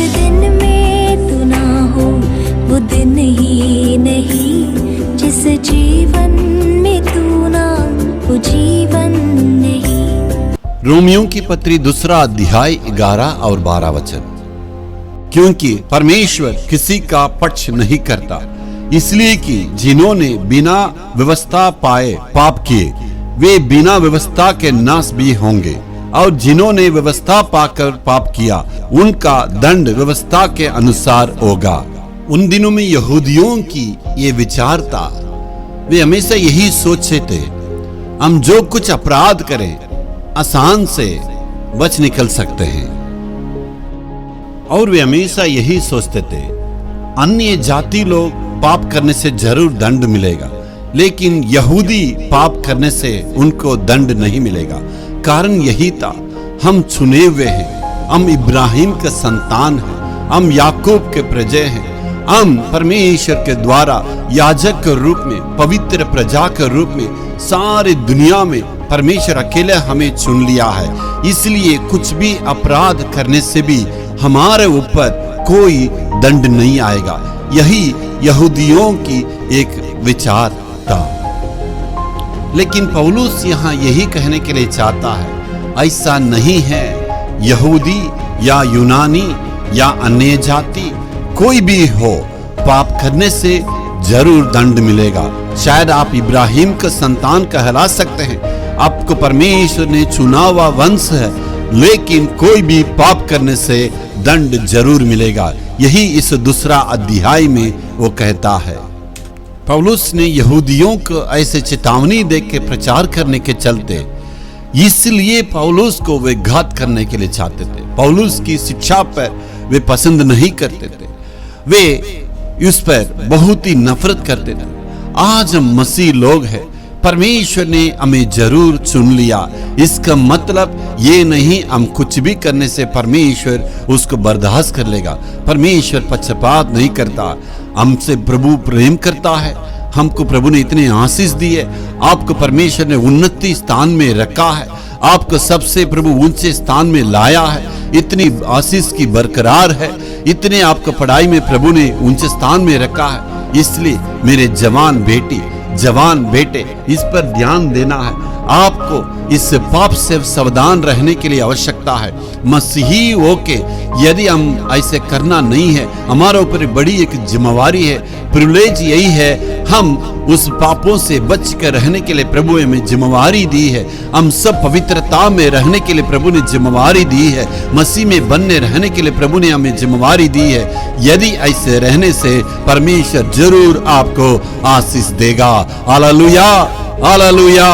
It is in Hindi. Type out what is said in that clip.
दिन में तू ना हो वो दिन ही नहीं, जिस जीवन में तू ना वो जीवन नहीं। रोमियों की पत्री 2 अध्याय 11 और 12 वचन। क्योंकि परमेश्वर किसी का पक्ष नहीं करता, इसलिए कि जिन्होंने बिना व्यवस्था पाए पाप किए वे बिना व्यवस्था के नाश भी होंगे, और जिन्होंने व्यवस्था पाकर पाप किया उनका दंड व्यवस्था के अनुसार होगा। उन दिनों में यहूदियों की ये विचार था, वे हमेशा यही सोचते थे हम जो कुछ अपराध करें आसान से बच निकल सकते हैं, और वे हमेशा यही सोचते थे अन्य जाति लोग पाप करने से जरूर दंड मिलेगा, लेकिन यहूदी पाप करने से उनको दंड नहीं मिलेगा। कारण यही था, हम चुने हुए हैं, हम इब्राहिम के संतान हैं, हम याकूब के प्रजा हैं, हम परमेश्वर के द्वारा याजक के रूप में, पवित्र प्रजा के रूप में सारी दुनिया में परमेश्वर अकेले हमें चुन लिया है। इसलिए कुछ भी अपराध करने से भी हमारे ऊपर कोई दंड नहीं आएगा। यही यहूदियों की एक विचार था। लेकिन पौलुस यहाँ यही कहने के लिए चाहता है, ऐसा नहीं है। यहूदी या यूनानी या अन्य जाति कोई भी हो, पाप करने से जरूर दंड मिलेगा। शायद आप इब्राहिम का संतान कहला सकते हैं, आपको परमेश्वर ने चुना हुआ वंश है, लेकिन कोई भी पाप करने से दंड जरूर मिलेगा। यही इस 2 अध्याय में वो कहता है। पौलुस ने यहूदियों को ऐसे चेतावनी देके प्रचार करने के चलते, इसलिए पौलुस को वे घात करने के लिए चाहते थे। पौलुस की शिक्षा पर वे पसंद नहीं करते थे, वे उस पर बहुत ही नफरत करते थे। आज हम मसीह लोग हैं, परमेश्वर ने हमें जरूर चुन लिया। इसका मतलब ये नहीं हम कुछ भी करने से परमेश्वर उसको बर्दाश्त कर लेगा। परमेश्वर पक्षपात नहीं करता, हमसे प्रभु प्रेम करता है। हमको प्रभु ने इतने आशीष दी है, आपको परमेश्वर ने उन्नति स्थान में रखा है, आपको सबसे प्रभु ऊंचे स्थान में लाया है, इतनी आशीष की बरकरार है, इतने आपको पढ़ाई में प्रभु ने ऊंचे स्थान में रखा है। इसलिए मेरे जवान बेटे इस पर ध्यान देना है। आपको इस पाप से सावधान रहने के लिए आवश्यकता है। मसीही होके यदि हम ऐसे करना नहीं है, हमारे ऊपर बड़ी एक जिम्मेवारी है, प्रिविलेज यही है, हम उस पापों से बच कर रहने के लिए प्रभु ने हमें जिम्मेवारी दी है। हम सब पवित्रता में रहने के लिए प्रभु ने जिम्मेवारी दी है, मसीह में बनने रहने के लिए प्रभु ने हमें जिम्मेवारी दी है। यदि ऐसे रहने से परमेश्वर जरूर आपको आशीष देगा। Hallelujah, hallelujah.